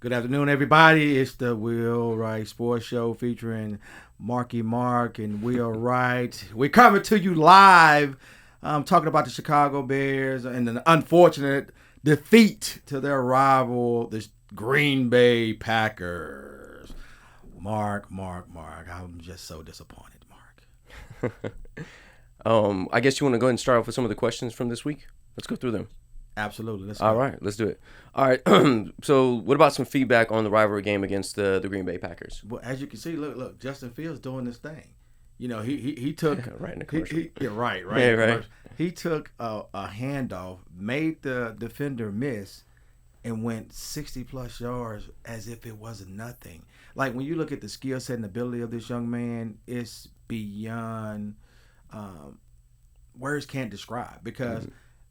Good afternoon, everybody. It's the Will Wright Sports Show featuring Marky Mark and Will Wright. We're coming to you live, talking about the Chicago Bears and an unfortunate defeat to their rival, the Green Bay Packers. Mark. I'm just so disappointed, Mark. I guess you want to go ahead and start off with some of the questions from this week. Let's go through them. Absolutely. Let's All go. right, let's do it. All right. So, what about some feedback on the rivalry game against the Green Bay Packers? Well, as you can see, look, Justin Fields doing this thing. You know, he took Right in the commercial. yeah, right. Yeah, right. He took a handoff, made the defender miss, and went 60 plus yards as if it wasn't nothing. Like when you look at the skill set and ability of this young man, it's beyond um, words can't describe. Because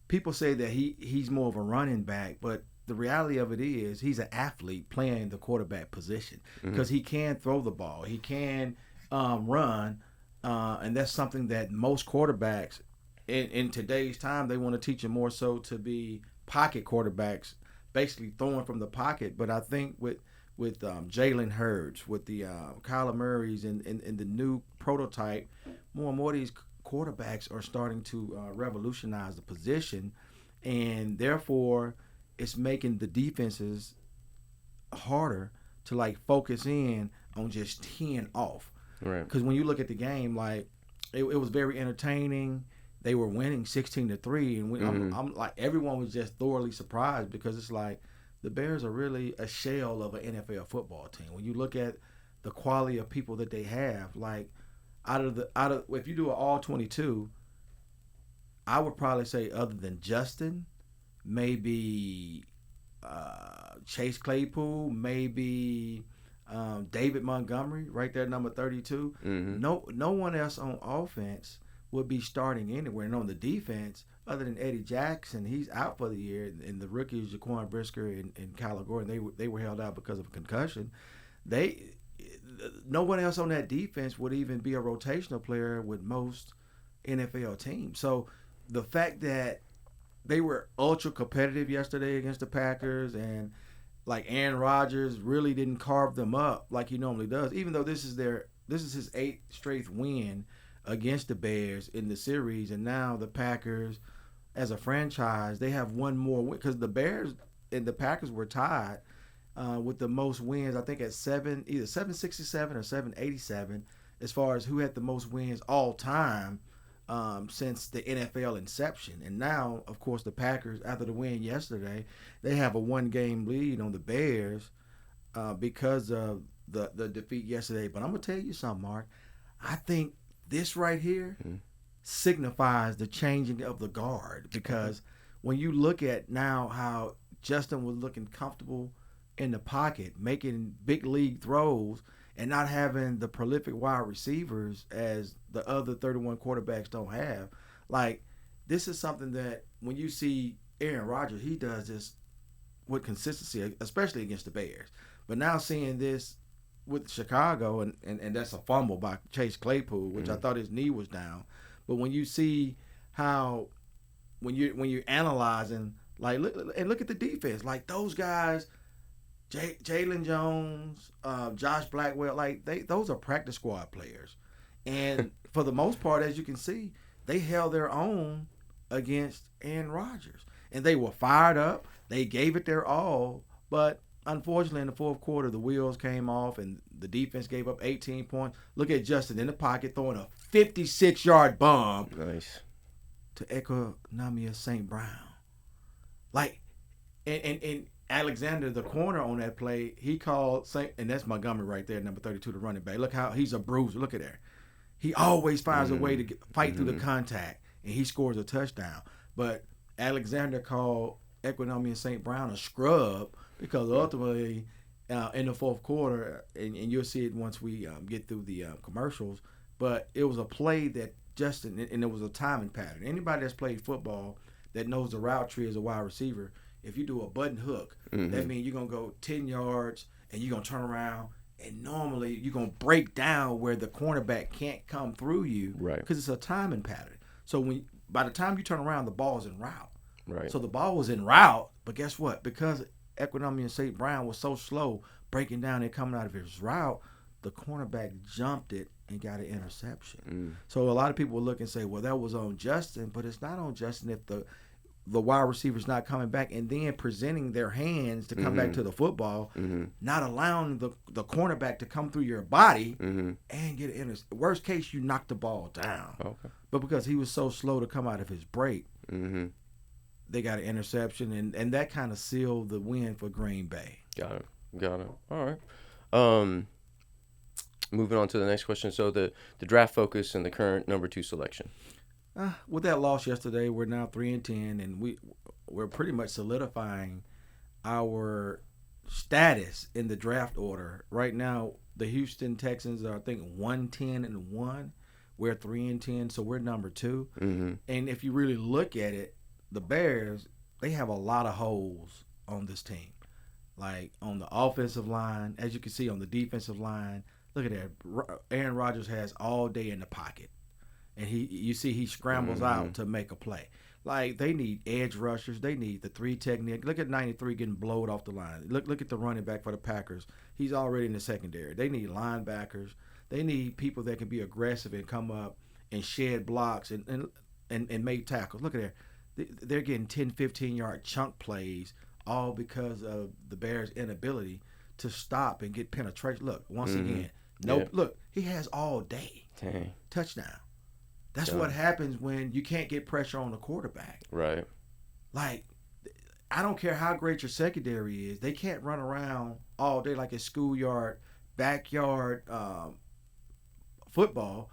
people say that he's more of a running back, but the reality of it is he's an athlete playing the quarterback position because he can throw the ball, he can run, and that's something that most quarterbacks in today's time they want to teach them more so to be pocket quarterbacks, basically throwing from the pocket. But I think with Jalen Hurts, with the Kyler Murray's and the new prototype, more and more of these quarterbacks are starting to revolutionize the position, and therefore it's making the defenses harder to like focus in on just teeing off. Right. Because when you look at the game, like it was very entertaining. They were winning 16-3, and I'm like everyone was just thoroughly surprised because it's like the Bears are really a shell of an NFL football team. When you look at the quality of people that they have, like out of if you do an all 22, I would probably say other than Justin, maybe Chase Claypool, maybe David Montgomery, right there, number 32. No one else on offense would be starting anywhere. And on the defense, other than Eddie Jackson, he's out for the year. And the rookies, Jaquan Brisker and Kyler Gordon, they were held out because of a concussion. They No one else on that defense would even be a rotational player with most NFL teams. So the fact that they were ultra competitive yesterday against the Packers, and like Aaron Rodgers really didn't carve them up like he normally does, even though this is his eighth straight win against the Bears in the series. And now the Packers, as a franchise, they have one more win because the Bears and the Packers were tied with the most wins, I think at either 767 or 787, as far as who had the most wins all time since the NFL inception. And now, of course, the Packers, after the win yesterday, they have a one-game lead on the Bears because of the defeat yesterday. But I'm gonna tell you something, Mark. I think this right here signifies the changing of the guard because when you look at now how Justin was looking comfortable in the pocket, making big league throws, and not having the prolific wide receivers as the other 31 quarterbacks don't have. Like, this is something that when you see Aaron Rodgers, he does this with consistency, especially against the Bears. But now seeing this with Chicago, and that's a fumble by Chase Claypool, which I thought his knee was down. But when you see how when you're analyzing, like look at the defense, like those guys, Jalen Jones, Josh Blackwell, like those are practice squad players, and for the most part, as you can see, they held their own against Aaron Rodgers, and they were fired up. They gave it their all, but unfortunately, in the fourth quarter, the wheels came off, and the defense gave up 18 points. Look at Justin in the pocket throwing a 56-yard bomb Nice. to Economia St. Brown. Like, and Alexander, the corner on that play, he called St. And that's Montgomery right there, number 32, the running back. Look how he's a bruiser. Look at there. He always finds a way to fight through the contact, and he scores a touchdown. But Alexander called Economia St. Brown a scrub because ultimately, in the fourth quarter, and you'll see it once we get through the commercials, but it was a play that Justin, and it was a timing pattern. Anybody that's played football that knows the route tree as a wide receiver, if you do a button hook, that means you're going to go 10 yards and you're going to turn around, and normally you're going to break down where the cornerback can't come through you Right. because it's a timing pattern. So by the time you turn around, the ball's en route. Right. So the ball was en route, but guess what? Because Equinemius St. Brown was so slow breaking down and coming out of his route, the cornerback jumped it and got an interception. So a lot of people will look and say, well, that was on Justin, but it's not on Justin if the wide receiver's not coming back and then presenting their hands to come back to the football, not allowing the cornerback to come through your body and get an interception. Worst case, you knock the ball down. Okay. But because he was so slow to come out of his break, they got an interception, and that kind of sealed the win for Green Bay. Got it. All right. Moving on to the next question. So the draft focus and the current number 2 selection. With that loss yesterday, we're now 3-10, and we're pretty much solidifying our status in the draft order. Right now, the Houston Texans are, I think, 1-10-1. We're 3-10, so we're number 2. And if you really look at it, the Bears, they have a lot of holes on this team. Like on the offensive line, as you can see on the defensive line, look at that. Aaron Rodgers has all day in the pocket. And you see he scrambles out to make a play. Like, they need edge rushers. They need the 3 technique. Look at 93 getting blowed off the line. Look at the running back for the Packers. He's already in the secondary. They need linebackers. They need people that can be aggressive and come up and shed blocks and make tackles. Look at that. They're getting 10, 15-yard chunk plays all because of the Bears' inability to stop and get penetration. Look, once again, look, he has all day. Dang. Touchdown. That's what happens when you can't get pressure on the quarterback. Right. Like, I don't care how great your secondary is. They can't run around all day like it's schoolyard, backyard football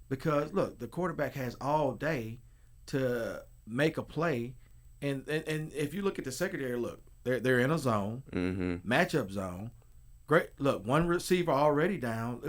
because, look, the quarterback has all day to make a play. And if you look at the secondary, look, they're in a zone, matchup zone. Great. Look, one receiver already down.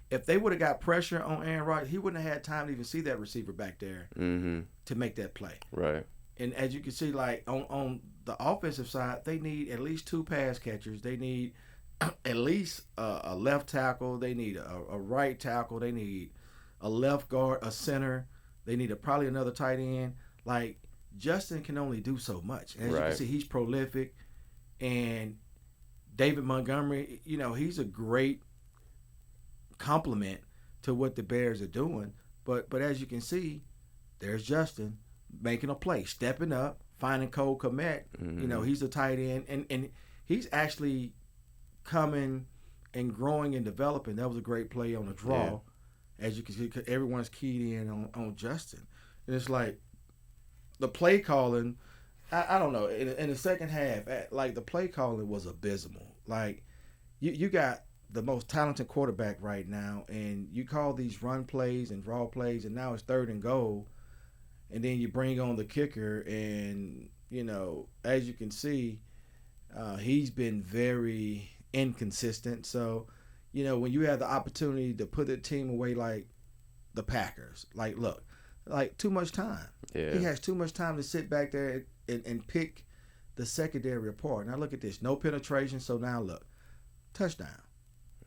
If they would have got pressure on Aaron Rodgers, he wouldn't have had time to even see that receiver back there to make that play. Right. And as you can see, like on the offensive side, they need at least 2 pass catchers. They need at least a left tackle. They need a right tackle. They need a left guard, a center. They need probably another tight end. Like, Justin can only do so much. As you can see, he's prolific. And David Montgomery, he's a great complement to what the Bears are doing. But as you can see, there's Justin making a play, stepping up, finding Cole Kmet. He's a tight end. And he's actually coming and growing and developing. That was a great play on the draw. As you can see, everyone's keyed in on Justin. And it's like the play calling, I don't know, in the second half, like the play calling was abysmal. Like you got the most talented quarterback right now, and you call these run plays and draw plays, and now it's 3rd and goal, and then you bring on the kicker, and, as you can see, he's been very inconsistent. So, when you have the opportunity to put the team away like the Packers, look, too much time. Yeah. He has too much time to sit back there and pick the secondary apart. Now look at this. No penetration. So now look. Touchdown.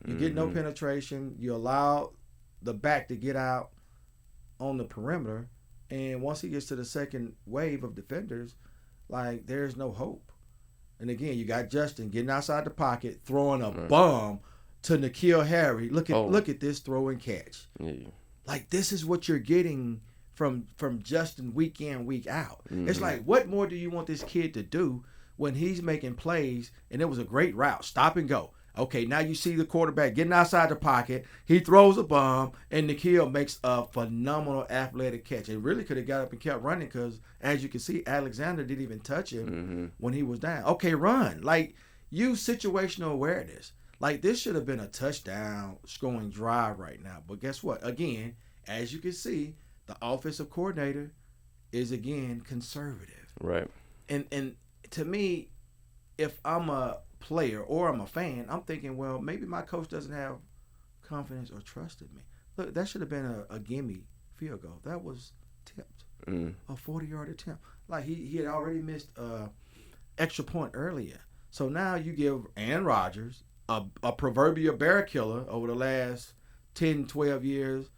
You get no penetration. You allow the back to get out on the perimeter. And once he gets to the second wave of defenders, there's no hope. And again, you got Justin getting outside the pocket, throwing a bomb to N'Keal Harry. Look at this throw and catch. Yeah. This is what you're getting from Justin week in, week out. It's like, what more do you want this kid to do when he's making plays? And it was a great route, stop and go. Okay, now you see the quarterback getting outside the pocket. He throws a bomb, and N'Keal makes a phenomenal athletic catch. It really could have got up and kept running because, as you can see, Alexander didn't even touch him when he was down. Okay, run. Use situational awareness. This should have been a touchdown scoring drive right now. But guess what? Again, as you can see, the offensive coordinator is, again, conservative. Right. And to me, if I'm a player or I'm a fan, I'm thinking, well, maybe my coach doesn't have confidence or trust in me. Look, that should have been a gimme field goal. That was tipped. A 40-yard attempt. He had already missed extra point earlier. So now you give Aaron Rodgers, a proverbial bear killer over the last 10, 12 years,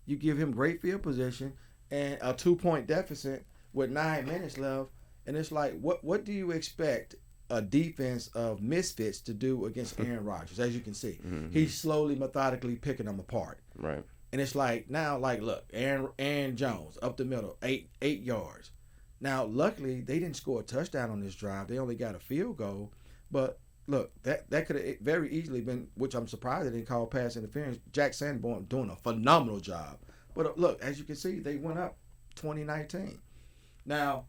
you give him great field position and a 2-point deficit with 9 minutes left. And it's like, what do you expect a defense of misfits to do against Aaron Rodgers. As you can see, Mm-hmm. he's slowly, methodically picking them apart. Right. And it's like now, like look, Aaron Jones up the middle, 8 yards. Now, luckily, they didn't score a touchdown on this drive. They only got a field goal. But look, that could have very easily been, which I'm surprised they didn't call pass interference. Jack Sanborn doing a phenomenal job. But look, as you can see, they went up 2019. Now,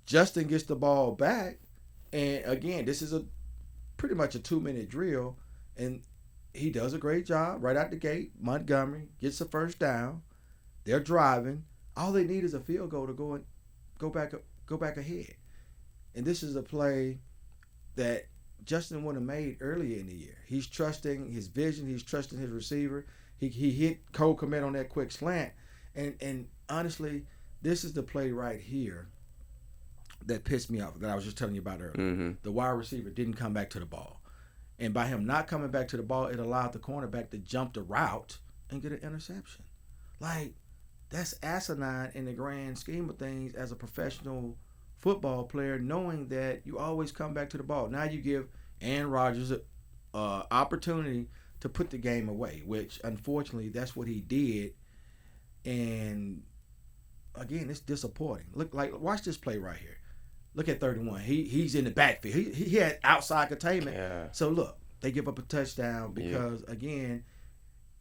Justin gets the ball back, and again, this is pretty much a 2-minute drill, and he does a great job right out the gate. Montgomery gets the first down. They're driving. All they need is a field goal to go back ahead. And this is a play that Justin would have made earlier in the year. He's trusting his vision. He's trusting his receiver. He hit Cole Kmet on that quick slant. And honestly, this is the play right here that pissed me off that I was just telling you about earlier. Mm-hmm. The wide receiver didn't come back to the ball. And by him not coming back to the ball, it allowed the cornerback to jump the route and get an interception. Like, that's asinine in the grand scheme of things as a professional football player, knowing that you always come back to the ball. Now you give Aaron Rodgers an opportunity to put the game away, which unfortunately that's what he did. And again, it's disappointing. Watch this play right here. Look at 31. He's in the backfield. He had outside containment. Yeah. So look, they give up a touchdown because again,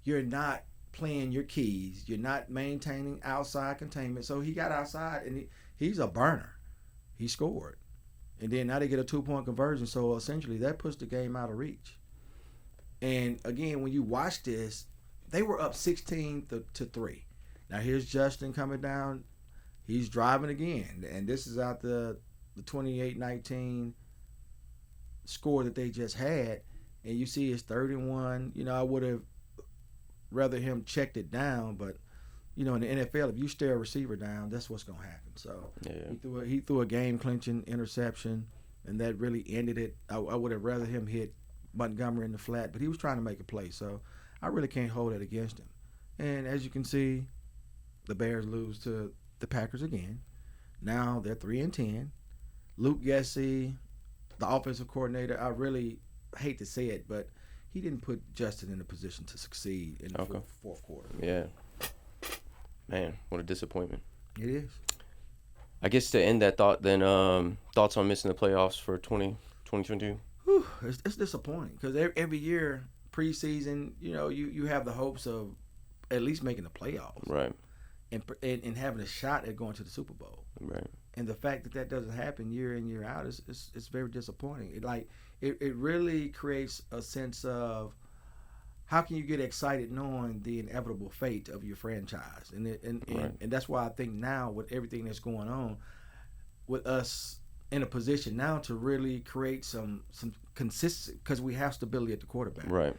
you're not playing your keys. You're not maintaining outside containment. So he got outside and he's a burner. He scored. And then now they get a 2-point conversion. So essentially that puts the game out of reach. And again, when you watch this, they were up 16-3. Now here's Justin coming down. He's driving again. And this is out the 28-19 score that they just had. And you see it's 31. I would have rather him checked it down, but in the NFL, if you stare a receiver down, that's what's gonna happen. So he threw a game clinching interception, and that really ended it. I would have rather him hit Montgomery in the flat, but he was trying to make a play, so I really can't hold it against him. And as you can see, the Bears lose to the Packers again. Now they're 3-10. Luke Getsy, the offensive coordinator, I really hate to say it, but he didn't put Justin in a position to succeed in the fourth quarter. Yeah. Man, what a disappointment. It is. I guess to end that thought, then, thoughts on missing the playoffs for 2022? It's disappointing because every year, preseason, you have the hopes of at least making the playoffs. Right. And having a shot at going to the Super Bowl. Right. And the fact that doesn't happen year in, year out is very disappointing. It really creates a sense of how can you get excited knowing the inevitable fate of your franchise, and that's why I think now with everything that's going on, with us in a position now to really create some consistency because we have stability at the quarterback. Right.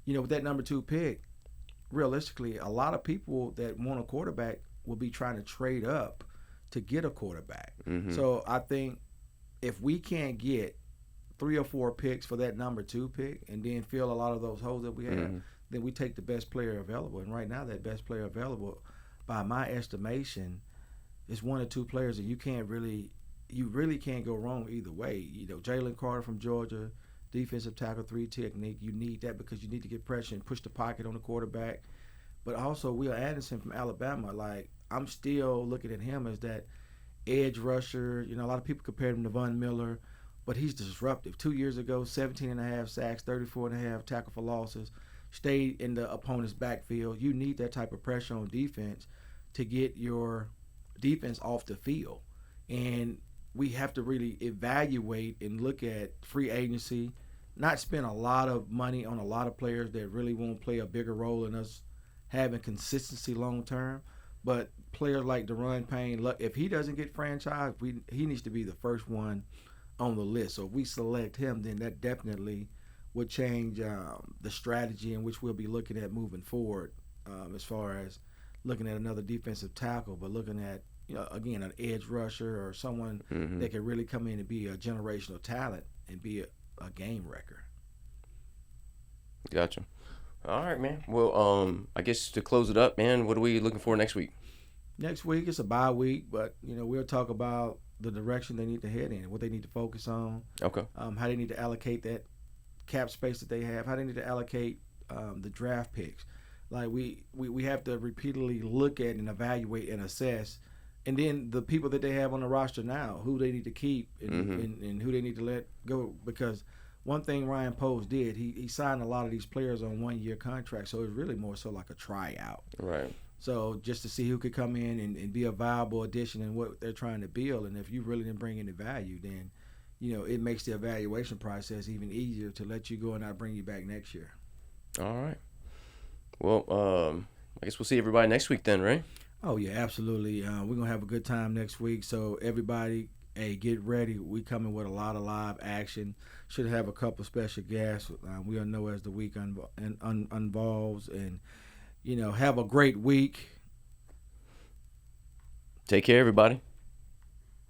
With that number 2 pick, realistically, a lot of people that want a quarterback will be trying to trade up to get a quarterback. Mm-hmm. So I think if we can't get 3 or 4 picks for that number 2 pick and then fill a lot of those holes that we have, then we take the best player available. And right now, that best player available, by my estimation, is 1 or 2 players, and you really can't go wrong either way. Jalen Carter from Georgia, defensive tackle 3 technique. You need that because you need to get pressure and push the pocket on the quarterback. But also Will Anderson from Alabama, I'm still looking at him as that edge rusher. A lot of people compare him to Von Miller, but he's disruptive. 2 years ago, 17.5 sacks, 34.5 tackle for losses, stayed in the opponent's backfield. You need that type of pressure on defense to get your defense off the field. And we have to really evaluate and look at free agency, not spend a lot of money on a lot of players that really won't play a bigger role in us having consistency long term. But players like Daron Payne, if he doesn't get franchised, he needs to be the first one on the list. So if we select him, then that definitely would change the strategy in which we'll be looking at moving forward, as far as looking at another defensive tackle, but looking at, again, an edge rusher or someone that can really come in and be a generational talent and be a game wrecker. Gotcha. All right, man. Well, I guess to close it up, man, what are we looking for next week? Next week, it's a bye week, but, we'll talk about the direction they need to head in, what they need to focus on, Okay. how they need to allocate that cap space that they have, how they need to allocate the draft picks. Like we have to repeatedly look at and evaluate and assess, and then the people that they have on the roster now, who they need to keep and who they need to let go. Because one thing Ryan Poles did, he signed a lot of these players on 1-year contracts, so it's really more so like a tryout. Right. So just to see who could come in and be a viable addition in what they're trying to build, and if you really didn't bring any value, then it makes the evaluation process even easier to let you go and not bring you back next year. All right. Well, I guess we'll see everybody next week then, right? Oh yeah, absolutely. We're gonna have a good time next week. So everybody, hey, get ready. We coming with a lot of live action. Should have a couple special guests. We'll know as the week unvolves, and have a great week. Take care, everybody.